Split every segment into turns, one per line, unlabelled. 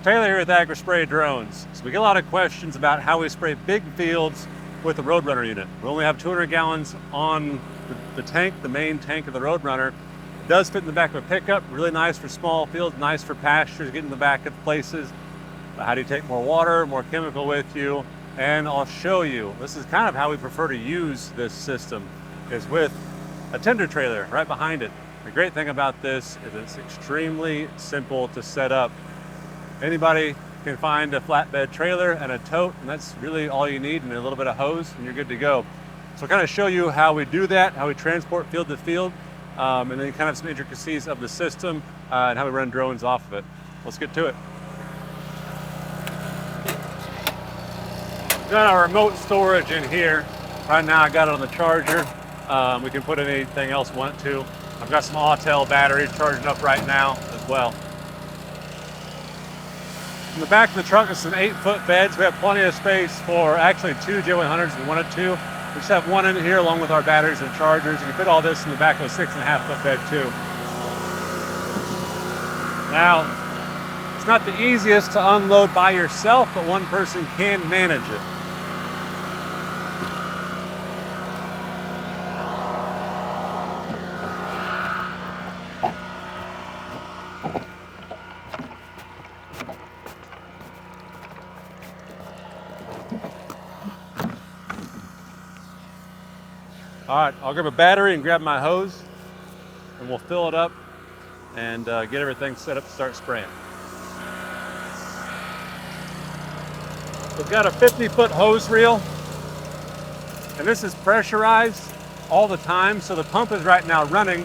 Taylor here with Agri Spray Drones. So we get a lot of questions about how we spray big fields with the RoadRunner unit. We only have 200 gallons on the tank, the main tank of the RoadRunner. It does fit in the back of a pickup, really nice for small fields, nice for pastures, get in the back of places. But how do you take more water, more chemical with you? And I'll show you. This is kind of how we prefer to use this system, is with a tender trailer right behind it. The great thing about this is it's extremely simple to set up. Anybody can find a flatbed trailer and a tote, and that's really all you need, and a little bit of hose, and you're good to go. So I'll kind of show you how we do that, how we transport field to field, and then kind of some intricacies of the system and how we run drones off of it. Let's get to it. Got our remote storage in here. Right now I got it on the charger. We can put anything else we want to. I've got some Autel batteries charging up right now as well. In the back of the truck is some 8-foot beds. We have plenty of space for actually 2 J100s and 1 and 2. We just have one in here along with our batteries and chargers. You can fit all this in the back of a 6.5-foot bed too. Now, it's not the easiest to unload by yourself, but one person can manage it. All right, I'll grab a battery and grab my hose, and we'll fill it up and get everything set up to start spraying. We've got a 50-foot hose reel, and this is pressurized all the time. So the pump is right now running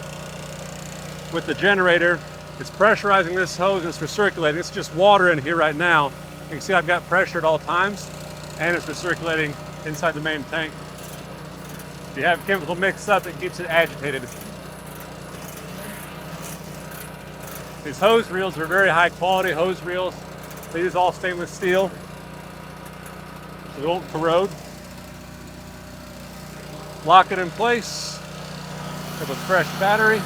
with the generator. It's pressurizing this hose, and it's recirculating. It's just water in here right now. You can see I've got pressure at all times, and it's recirculating inside the main tank. If you have chemical mix up, it keeps it agitated. These hose reels are very high quality hose reels. They use all stainless steel, so they won't corrode. Lock it in place with a fresh battery.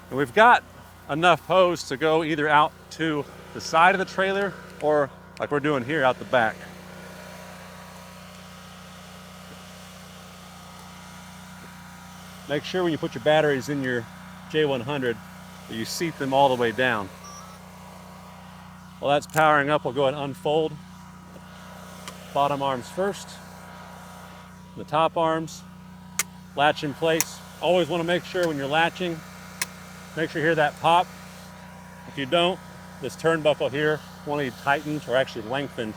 And we've got enough hose to go either out to the side of the trailer or like we're doing here out the back. Make sure when you put your batteries in your J100 that you seat them all the way down. While that's powering up, we'll go ahead and unfold. Bottom arms first, the top arms, latch in place. Always want to make sure when you're latching, make sure you hear that pop. If you don't, this turnbuckle here will need tightened or actually lengthened,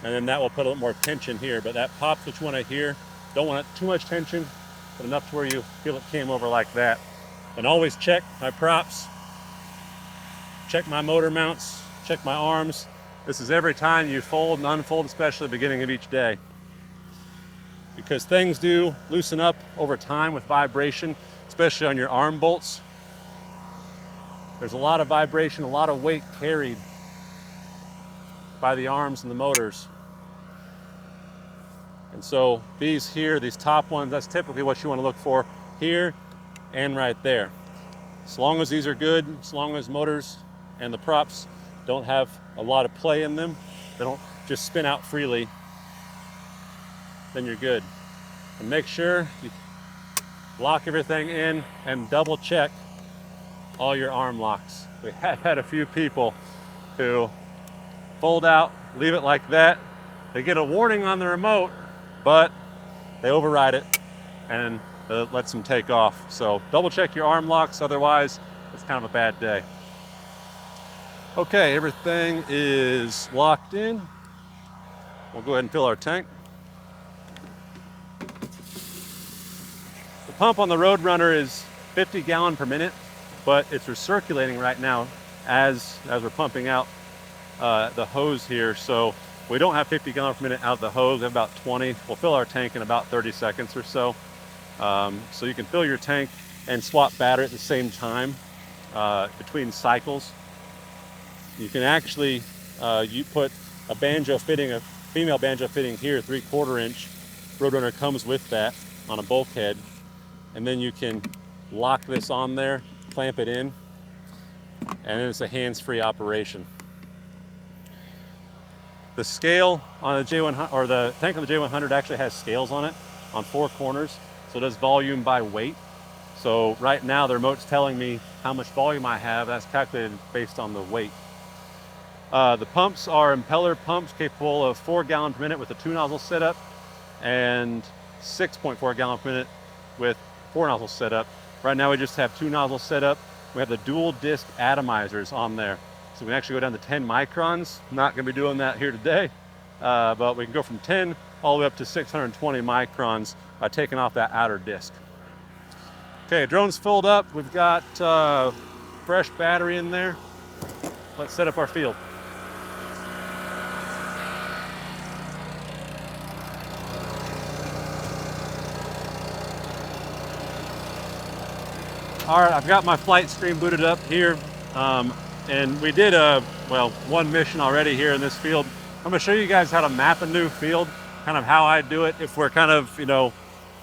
and then that will put a little more tension here. But that pop's what you want to hear. Don't want too much tension, but enough to where you feel it came over like that. And always check my props, check my motor mounts, check my arms. This is every time you fold and unfold, especially at the beginning of each day, because things do loosen up over time with vibration, especially on your arm bolts. There's a lot of vibration, a lot of weight carried by the arms and the motors. And so these here, these top ones, that's typically what you want to look for here and right there. As long as these are good, as long as motors and the props don't have a lot of play in them, they don't just spin out freely, then you're good. And make sure you lock everything in and double check all your arm locks. We have had a few people who fold out, leave it like that. They get a warning on the remote, but they override it and it lets them take off. So double check your arm locks, otherwise it's kind of a bad day. Okay, everything is locked in. We'll go ahead and fill our tank. The pump on the RoadRunner is 50 gallon per minute, but it's recirculating right now as we're pumping out the hose here. So we don't have 50 gallon per minute out of the hose. We have about 20. We'll fill our tank in about 30 seconds or so. So you can fill your tank and swap battery at the same time between cycles. You can actually, you put a banjo fitting, a female banjo fitting here, 3/4 inch. RoadRunner comes with that on a bulkhead. And then you can lock this on there, clamp it in, and then it's a hands-free operation. The scale on the J100, or the tank on the J100 actually has scales on it on 4 corners, so it does volume by weight. So right now the remote's telling me how much volume I have. That's calculated based on the weight. The pumps are impeller pumps capable of 4 gallons per minute with a 2-nozzle setup, and 6.4 gallons per minute with 4 nozzles setup. Right now we just have 2 nozzles set up. We have the dual disc atomizers on there. So we can actually go down to 10 microns. Not gonna be doing that here today, but we can go from 10 all the way up to 620 microns by taking off that outer disc. Okay, drone's filled up. We've got fresh battery in there. Let's set up our field. All right, I've got my flight screen booted up here. And we did one mission already here in this field. I'm gonna show you guys how to map a new field, kind of how I do it if we're kind of,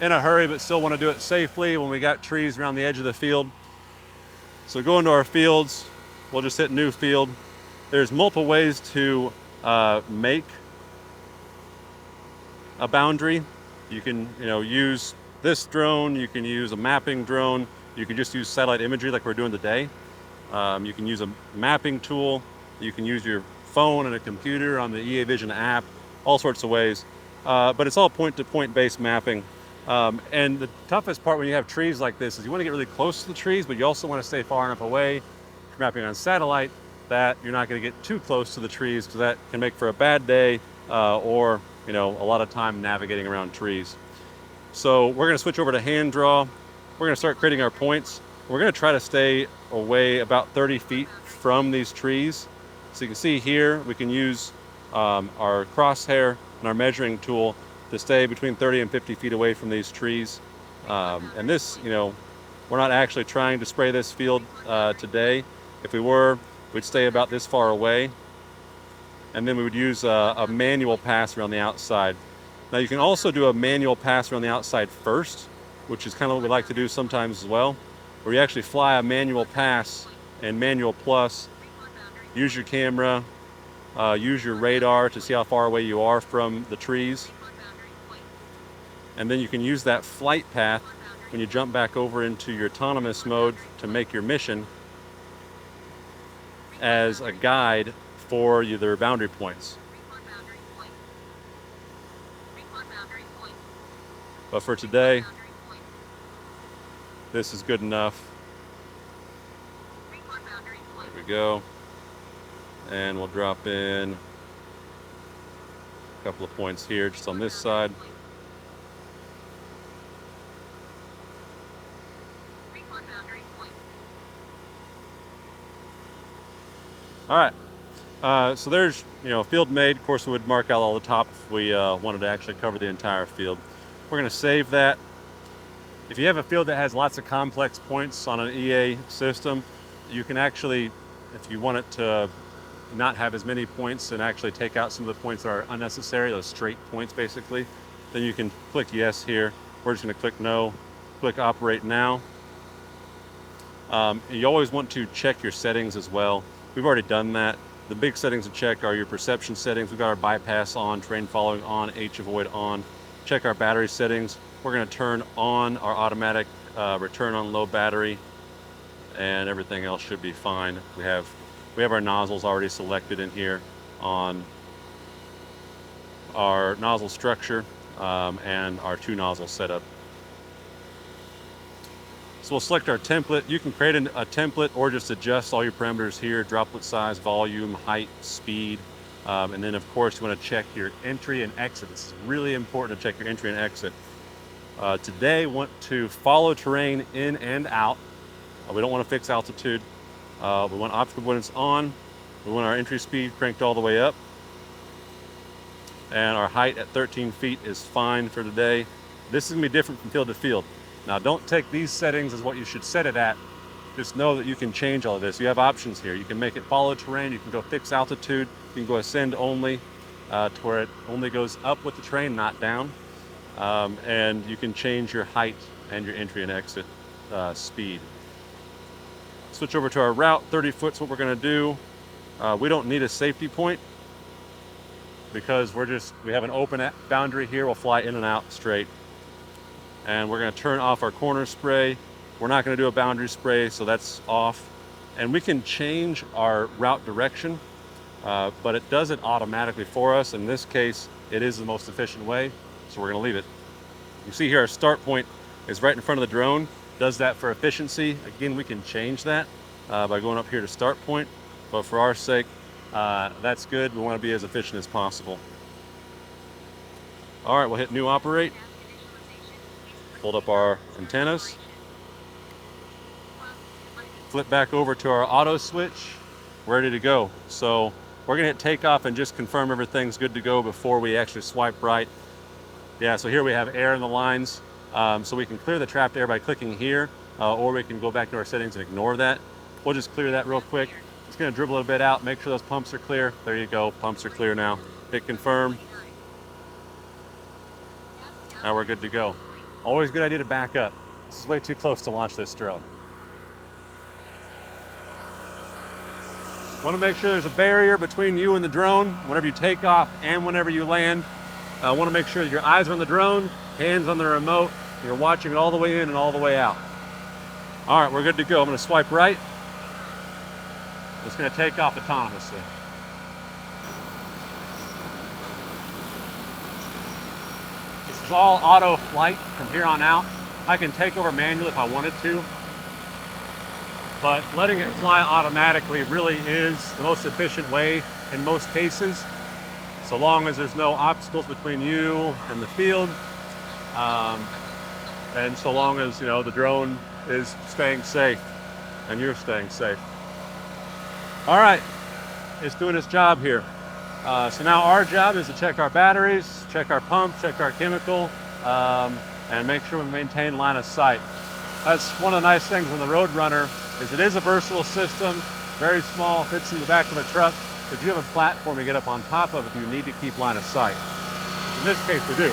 in a hurry but still wanna do it safely when we got trees around the edge of the field. So go into our fields, we'll just hit new field. There's multiple ways to make a boundary. You can use this drone, you can use a mapping drone, you can just use satellite imagery like we're doing today. You can use a mapping tool, you can use your phone and a computer on the EA Vision app, all sorts of ways. But it's all point-to-point based mapping. And the toughest part when you have trees like this is you want to get really close to the trees, but you also want to stay far enough away, if you're mapping on satellite, that you're not going to get too close to the trees, because that can make for a bad day or a lot of time navigating around trees. So we're going to switch over to hand draw. We're going to start creating our points. We're going to try to stay away about 30 feet from these trees. So you can see here we can use our crosshair and our measuring tool to stay between 30 and 50 feet away from these trees. And this, we're not actually trying to spray this field today. If we were, we'd stay about this far away. And then we would use a manual pass around the outside. Now you can also do a manual pass around the outside first, which is kind of what we like to do sometimes as well, where you actually fly a manual pass and manual plus, use your camera, use your radar to see how far away you are from the trees. And then you can use that flight path when you jump back over into your autonomous mode to make your mission as a guide for your boundary points. But for today, this is good enough. There we go. And we'll drop in a couple of points here just on this side. All right, so there's field made. Of course, we would mark out all the top if we wanted to actually cover the entire field. We're going to save that. If you have a field that has lots of complex points on an EA system, you can actually, if you want it to not have as many points and actually take out some of the points that are unnecessary, those straight points basically, then you can click yes here. We're just going to click no, click operate now. You always want to check your settings as well. We've already done that. The big settings to check are your perception settings. We've got our bypass on, terrain following on, H avoid on. Check our battery settings. We're going to turn on our automatic return on low battery, and everything else should be fine. We have our nozzles already selected in here on our nozzle structure and our 2 nozzle setup. So we'll select our template. You can create a template or just adjust all your parameters here: droplet size, volume, height, speed. And then of course you want to check your entry and exit. This is really important to check your entry and exit. Today we want to follow terrain in and out. We don't want to fix altitude. We want optical avoidance on. We want our entry speed cranked all the way up. And our height at 13 feet is fine for today. This is going to be different from field to field. Now don't take these settings as what you should set it at. Just know that you can change all of this. You have options here. You can make it follow terrain. You can go fix altitude. You can go ascend only to where it only goes up with the terrain, not down. And you can change your height and your entry and exit. speed. Switch over to our route. 30 foot is what we're going to do. We don't need a safety point because we have an open boundary here. We'll fly in and out straight. And we're going to turn off our corner spray. We're not going to do a boundary spray, so that's off. And we can change our route direction, but it does it automatically for us. In this case, it is the most efficient way, so we're going to leave it. You see here our start point is right in front of the drone. Does that for efficiency. Again, we can change that by going up here to start point, but for our sake, that's good. We want to be as efficient as possible. All right, we'll hit new operate. Hold up our antennas. Flip back over to our auto switch. We're ready to go. So we're gonna hit takeoff and just confirm everything's good to go before we actually swipe right. Yeah, so here we have air in the lines. So we can clear the trapped air by clicking here, or we can go back to our settings and ignore that. We'll just clear that real quick. Just gonna dribble a bit out, make sure those pumps are clear. There you go, pumps are clear now. Hit confirm. Now we're good to go. Always a good idea to back up. This is way too close to launch this drone. Want to make sure there's a barrier between you and the drone whenever you take off and whenever you land. Want to make sure that your eyes are on the drone, hands on the remote, you're watching it all the way in and all the way out. All right, we're good to go. I'm going to swipe right. Just going to take off autonomously. This is all auto flight from here on out. I can take over manually if I wanted to, but letting it fly automatically really is the most efficient way in most cases, so long as there's no obstacles between you and the field, and so long as the drone is staying safe and you're staying safe. All right, it's doing its job here. So now our job is to check our batteries, check our pump, check our chemical, and make sure we maintain line of sight. That's one of the nice things on the RoadRunner, is it is a versatile system, very small, fits in the back of a truck, but you have a platform to get up on top of if you need to keep line of sight. In this case, we do.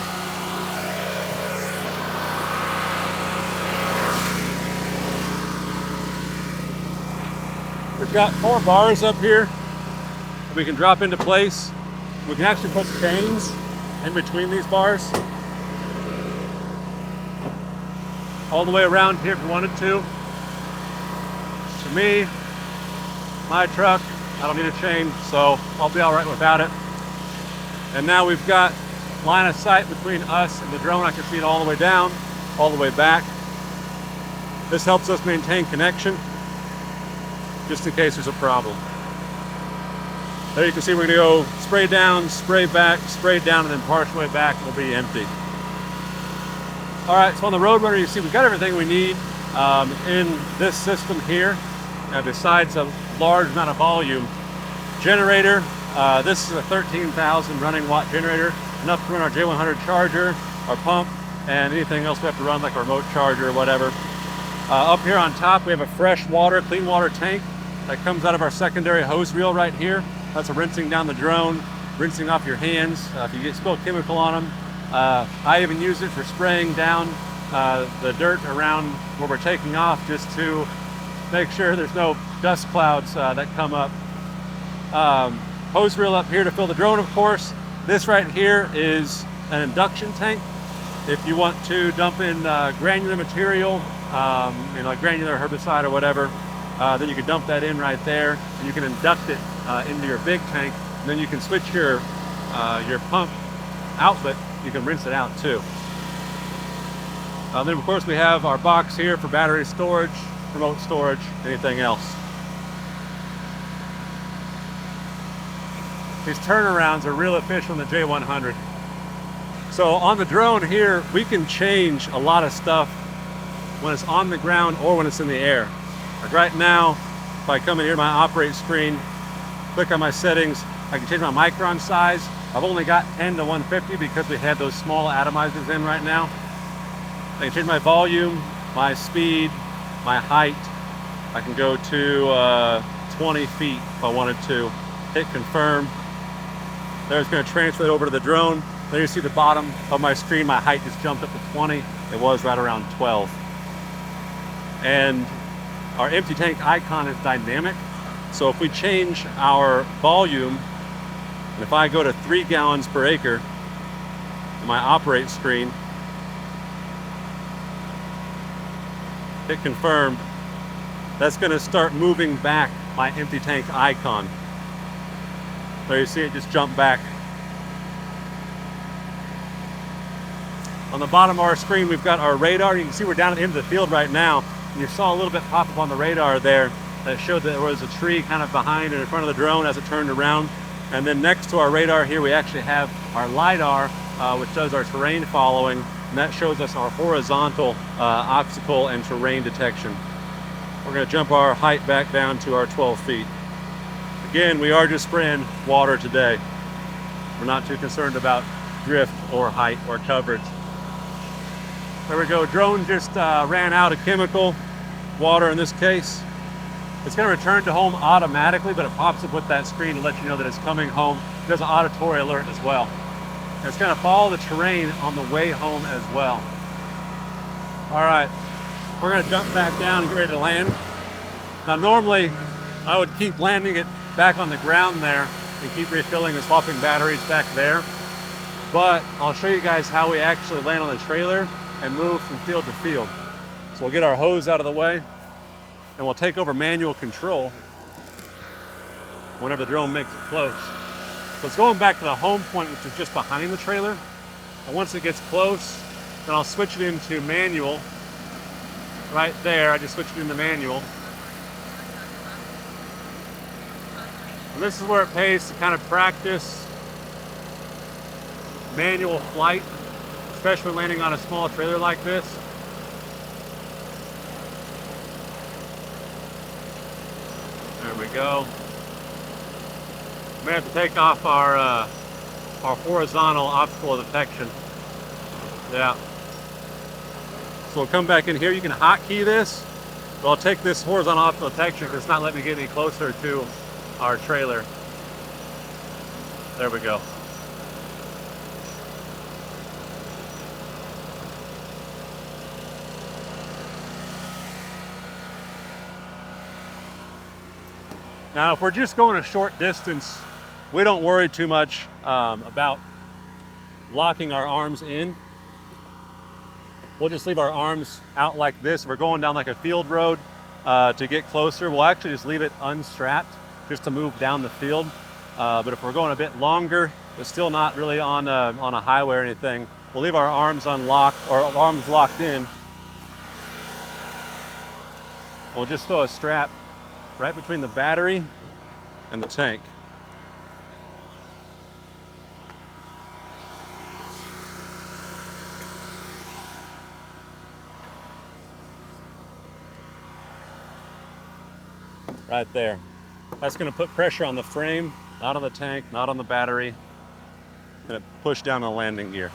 We've got 4 bars up here that we can drop into place. We can actually put chains in between these bars, all the way around here if we wanted to. To me, my truck, I don't need a chain, so I'll be all right without it. And now we've got line of sight between us and the drone. I can see it all the way down, all the way back. This helps us maintain connection, just in case there's a problem. There you can see we're gonna go spray down, spray back, spray down, and then partial way back will be empty. All right, so on the RoadRunner, you see we've got everything we need in this system here. Besides a large amount of volume. Generator, this is a 13,000 running watt generator, enough to run our J100 charger, our pump, and anything else we have to run, like a remote charger or whatever. Up here on top, we have a fresh water, clean water tank that comes out of our secondary hose reel right here. That's a rinsing down the drone, rinsing off your hands if you get spilled chemical on them. I even use it for spraying down the dirt around where we're taking off, just to make sure there's no dust clouds that come up. Hose reel up here to fill the drone, of course. This right here is an induction tank. If you want to dump in granular material, like granular herbicide or whatever, then you can dump that in right there, and you can induct it into your big tank. And then you can switch your pump outlet. You can rinse it out too. Then of course we have our box here for battery storage, remote storage, anything else. These turnarounds are real efficient on the J100. So on the drone here, we can change a lot of stuff when it's on the ground or when it's in the air. Like right now, if I come in here to my operate screen, click on my settings, I can change my micron size. I've only got 10 to 150 because we have those small atomizers in right now. I can change my volume, my speed, my height. I can go to 20 feet if I wanted to. Hit confirm. There's going to transfer it over to the drone. There you see the bottom of my screen. My height just jumped up to 20. It was right around 12. and our empty tank icon is dynamic. So if we change our volume, and if I go to 3 gallons per acre in my operate screen, hit confirm, that's going to start moving back my empty tank icon. So you see it just jump back. On the bottom of our screen, we've got our radar. You can see we're down at the end of the field right now, and you saw a little bit pop up on the radar there that showed that there was a tree kind of behind and in front of the drone as it turned around. And then next to our radar here, we actually have our LiDAR, which does our terrain following, and that shows us our horizontal obstacle and terrain detection. We're going to jump our height back down to our 12 feet. Again, we are just spraying water today. We're not too concerned about drift or height or coverage. There we go. Drone just ran out of chemical, water in this case. It's going to return to home automatically, but it pops up with that screen to let you know that it's coming home. It does an auditory alert as well. And it's going to follow the terrain on the way home as well. All right, we're going to jump back down and get ready to land. Now normally I would keep landing it back on the ground there and keep refilling and swapping batteries back there. But I'll show you guys how we actually land on the trailer and move from field to field. So we'll get our hose out of the way, and we'll take over manual control whenever the drone makes it close. So it's going back to the home point, which is just behind the trailer. And once it gets close, then I'll switch it into manual. Right there, I just switched it into manual. And this is where it pays to kind of practice manual flight, especially when landing on a small trailer like this. There we go. We have to take off our horizontal obstacle detection. Yeah. So we'll come back in here. You can hotkey this, but I'll take this horizontal obstacle detection because it's not letting me get any closer to our trailer. There we go. Now, if we're just going a short distance, we don't worry too much about locking our arms in. We'll just leave our arms out like this. If we're going down like a field road to get closer, we'll actually just leave it unstrapped just to move down the field. But if we're going a bit longer, but still not really on a highway or anything, we'll leave our arms unlocked or arms locked in. We'll just throw a strap right between the battery and the tank. Right there. That's going to put pressure on the frame, not on the tank, not on the battery. Going to push down the landing gear.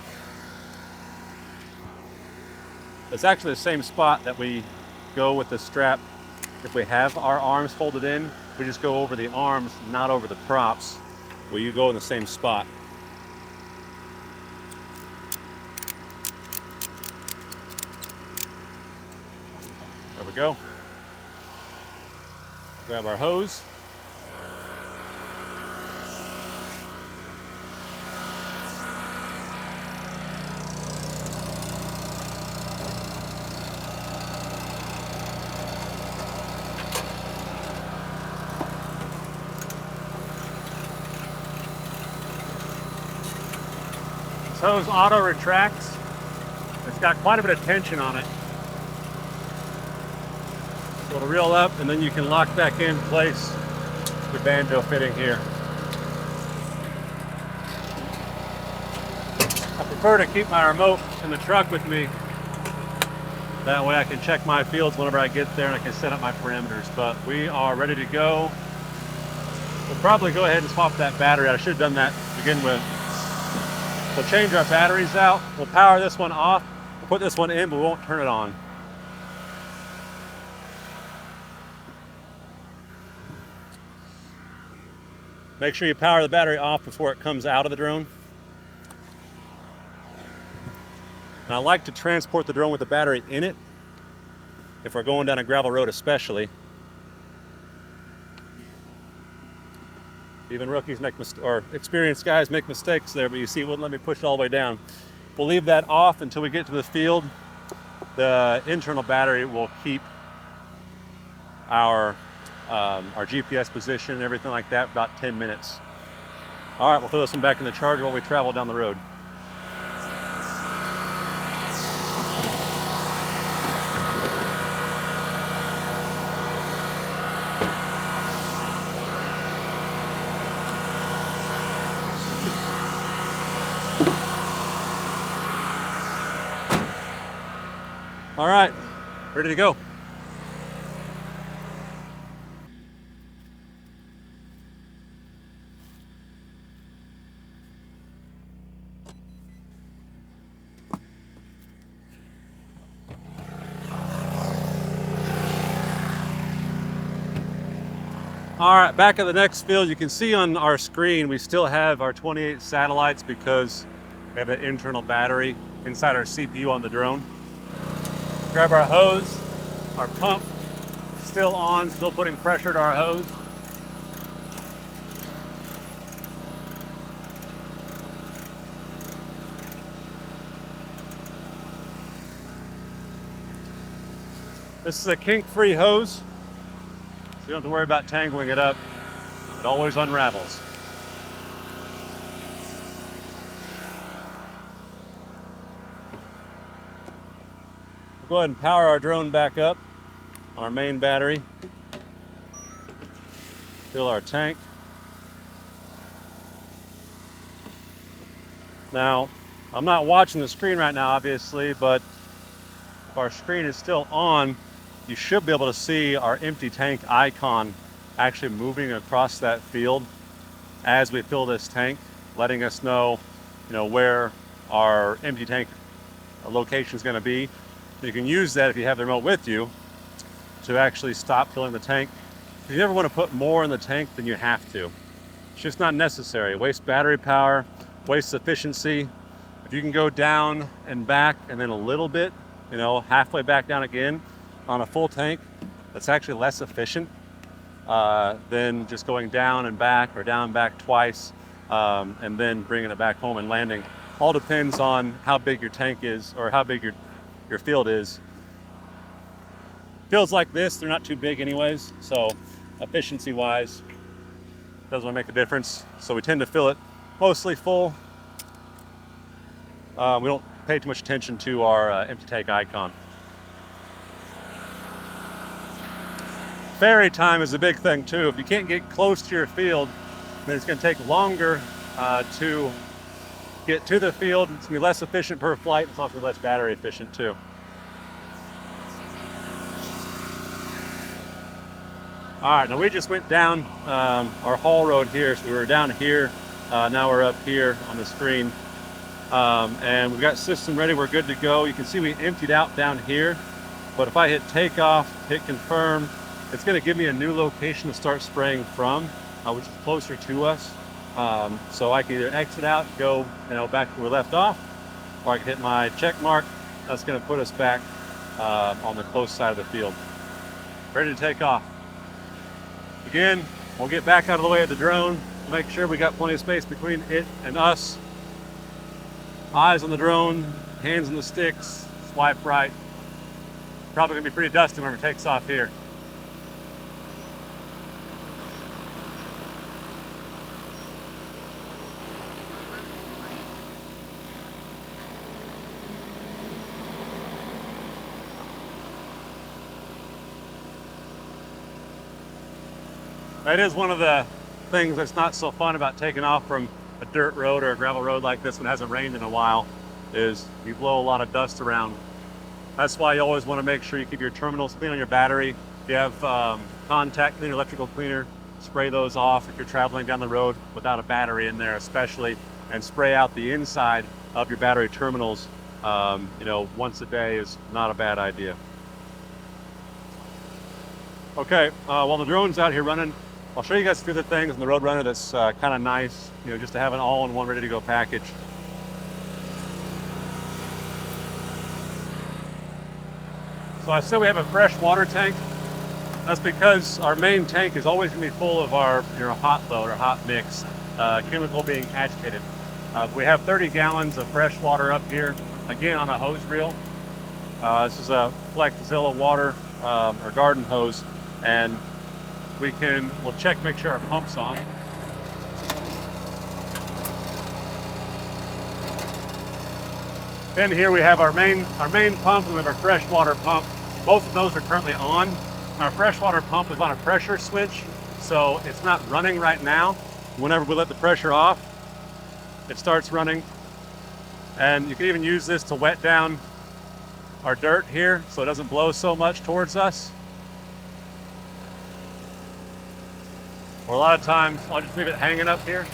It's actually the same spot that we go with the strap. If we have our arms folded in, we just go over the arms, not over the props, where you go in the same spot. There we go. Grab our hose. This hose auto retracts. It's got quite a bit of tension on it. So it'll reel up and then you can lock back in place your banjo fitting here. I prefer to keep my remote in the truck with me. That way I can check my fields whenever I get there and I can set up my parameters. But we are ready to go. We'll probably go ahead and swap that battery out. I should have done that to begin with. We'll change our batteries out. We'll power this one off. We'll put this one in, but we won't turn it on. Make sure you power the battery off before it comes out of the drone. And I like to transport the drone with the battery in it. if we're going down a gravel road especially. Even rookies make mistakes, or experienced guys make mistakes there, but you see it wouldn't let me push it all the way down. We'll leave that off until we get to the field. The internal battery will keep our GPS position and everything like that about 10 minutes. All right, we'll throw this one back in the charger while we travel down the road. All right, ready to go. All right, back at the next field, you can see on our screen, we still have our 28 satellites because we have an internal battery inside our CPU on the drone. Grab our hose, our pump still on, still putting pressure to our hose. This is a kink-free hose, so you don't have to worry about tangling it up. It always unravels. Go ahead and power our drone back up on our main battery. Fill our tank. Now, I'm not watching the screen right now, obviously, but if our screen is still on, you should be able to see our empty tank icon actually moving across that field as we fill this tank, letting us know, where our empty tank location is going to be. You can use that if you have the remote with you to actually stop filling the tank. You never want to put more in the tank than you have to. It's just not necessary. Waste battery power, waste efficiency. If you can go down and back and then a little bit, halfway back down again on a full tank, that's actually less efficient than just going down and back or down and back twice and then bringing it back home and landing. All depends on how big your tank is or how big your field is. Fields like this, they're not too big anyways, so efficiency wise doesn't really make a difference. So we tend to fill it mostly full. We don't pay too much attention to our empty tank icon. Ferry time is a big thing too. If you can't get close to your field, then it's going to take longer to get to the field. It's going to be less efficient per flight. It's also less battery efficient too. All right, now we just went down our haul road here. So we were down here, now we're up here on the screen. And we've got system ready, we're good to go. You can see we emptied out down here, but if I hit takeoff, hit confirm, it's gonna give me a new location to start spraying from, which is closer to us. So I can either exit out, go back where we left off, or I can hit my check mark. That's gonna put us back on the close side of the field. Ready to take off. Again, we'll get back out of the way of the drone, make sure we got plenty of space between it and us. Eyes on the drone, hands on the sticks, swipe right. Probably gonna be pretty dusty when it takes off here. That is one of the things that's not so fun about taking off from a dirt road or a gravel road like this when it hasn't rained in a while, is you blow a lot of dust around. That's why you always want to make sure you keep your terminals clean on your battery. If you have contact cleaner, electrical cleaner, spray those off if you're traveling down the road without a battery in there especially, and spray out the inside of your battery terminals once a day is not a bad idea. Okay, while the drone's out here running, I'll show you guys a few of the things in the RoadRunner that's kind of nice, just to have an all-in-one ready-to-go package. So So I said we have a fresh water tank. That's because our main tank is always going to be full of our hot load or hot mix, chemical being agitated. We have 30 gallons of fresh water up here, again on a hose reel. This is a Flexzilla water or garden hose, and we'll check, make sure our pump's on. Then here we have our main pump, and we have our freshwater pump. Both of those are currently on. Our freshwater pump is on a pressure switch, so it's not running right now. Whenever we let the pressure off, it starts running. And you can even use this to wet down our dirt here so it doesn't blow so much towards us. Or a lot of times, I'll just leave it hanging up here.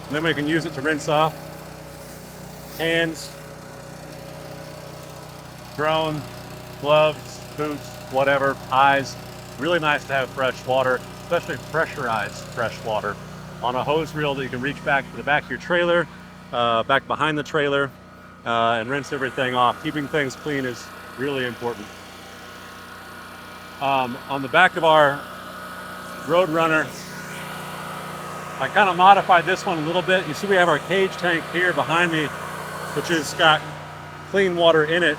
And then we can use it to rinse off hands, drone, gloves, boots, whatever, eyes. Really nice to have fresh water, especially pressurized fresh water on a hose reel that you can reach back to the back of your trailer, back behind the trailer, and rinse everything off. Keeping things clean is really important. On the back of our RoadRunner, I kind of modified this one a little bit. You see we have our cage tank here behind me, which has got clean water in it.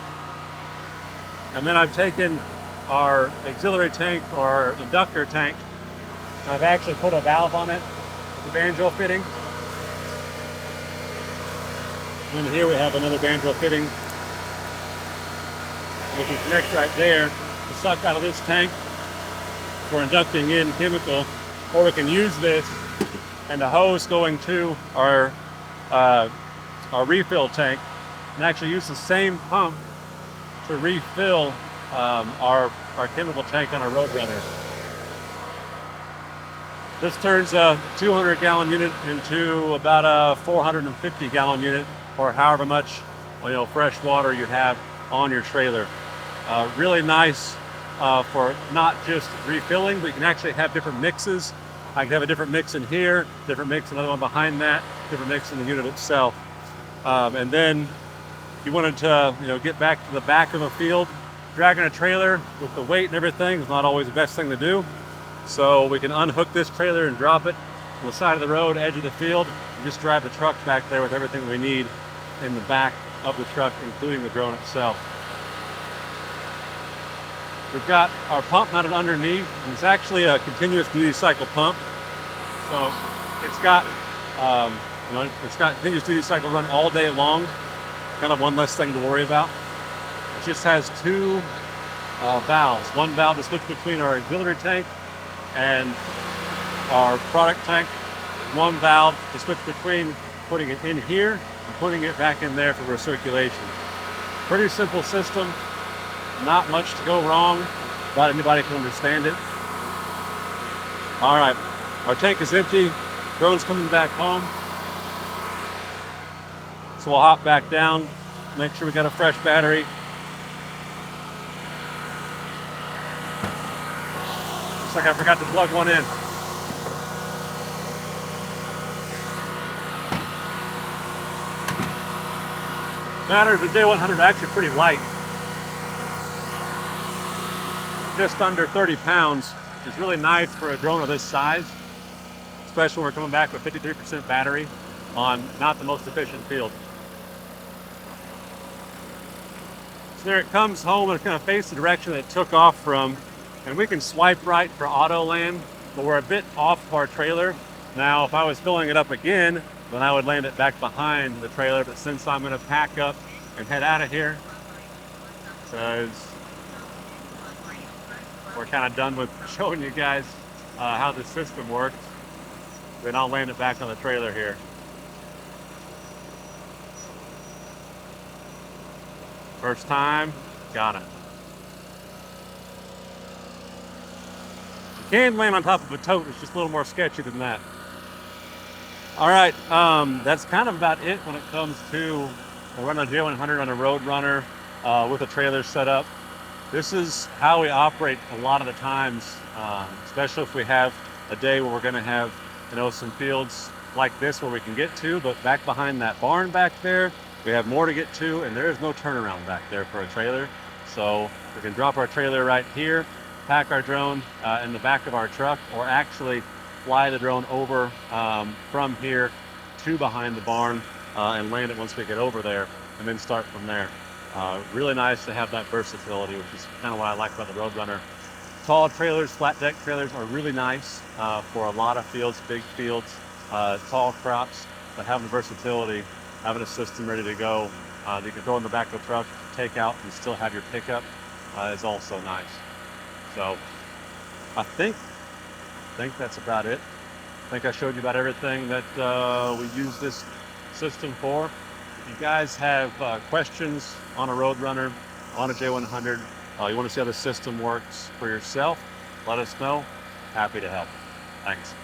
And then I've taken our auxiliary tank or our inductor tank, and I've actually put a valve on it, the banjo fitting. And then here we have another banjo fitting, which can connect right there to suck out of this tank for inducting in chemical, or we can use this and a hose going to our refill tank, and actually use the same pump to refill our chemical tank on our RoadRunner. This turns a 200-gallon unit into about a 450-gallon unit, or however much fresh water you have on your trailer. Really nice for not just refilling, but you can actually have different mixes. I can have a different mix in here, different mix, another one behind that, different mix in the unit itself. And then you wanted to get back to the back of a field. Dragging a trailer with the weight and everything is not always the best thing to do. So we can unhook this trailer and drop it on the side of the road, edge of the field, and just drive the truck back there with everything we need in the back of the truck, including the drone itself. We've got our pump mounted underneath, and it's actually a continuous duty cycle pump. So it's got, it's got continuous duty cycle run all day long. Kind of one less thing to worry about. It just has two valves. One valve to switch between our auxiliary tank and our product tank. One valve to switch between putting it in here and putting it back in there for recirculation. Pretty simple system. Not much to go wrong. Not anybody can understand it. All right, our tank is empty. Drone's coming back home. So we'll hop back down, make sure we got a fresh battery. Looks like I forgot to plug one in. Batteries of J100 are actually pretty light. Just under 30 pounds, which is really nice for a drone of this size, especially when we're coming back with 53% battery on not the most efficient field. So there it comes home, and it's going to face the direction that it took off from, and we can swipe right for auto land, but we're a bit off of our trailer. Now, if I was filling it up again, then I would land it back behind the trailer, but since I'm going to pack up and head out of here, because we're kind of done with showing you guys how the system works, then I'll land it back on the trailer here. First time, got it. You can land on top of a tote, it's just a little more sketchy than that. All right, that's kind of about it when it comes to running a J100 on a RoadRunner with a trailer set up. This is how we operate a lot of the times, especially if we have a day where we're going to have some fields like this where we can get to, but back behind that barn back there, we have more to get to, and there is no turnaround back there for a trailer. So we can drop our trailer right here, pack our drone in the back of our truck, or actually fly the drone over from here to behind the barn and land it once we get over there, and then start from there. Really nice to have that versatility, which is kind of what I like about the RoadRunner. Tall trailers, flat deck trailers are really nice for a lot of fields, big fields, tall crops, but having the versatility, having a system ready to go that you can throw in the back of the truck, take out, and still have your pickup is also nice. So I think that's about it. I think I showed you about everything that we use this system for. If you guys have questions on a RoadRunner, on a J100, you want to see how the system works for yourself, let us know. Happy to help. Thanks.